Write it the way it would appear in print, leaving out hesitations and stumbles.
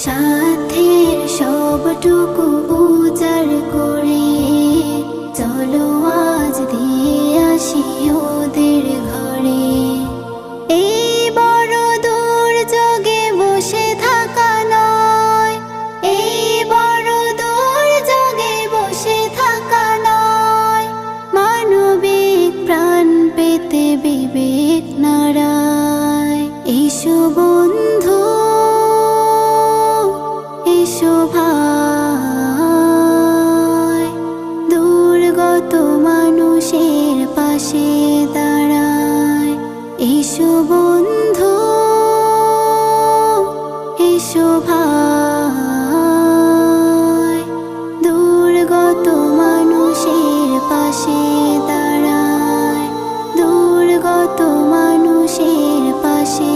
সাথের সবটুকু উজাড় করে চলো আজ দিয়ে আসি ওদের ঘরে। এই বড় দুর্যোগে বসে থাকা নয়, এই বড় দুর্যোগে বসে থাকা নয়, মানবিক প্রাণ পেতে বিবেক নাড়ায়। এসো বন্ধু, এসো ভাই, দুর্গত মানুষের পাশে দাঁড়ায়। এসো বন্ধু, এসো ভাই, দুর্গত মানুষের পাশে দাঁড়ায়, দুর্গত মানুষের পাশে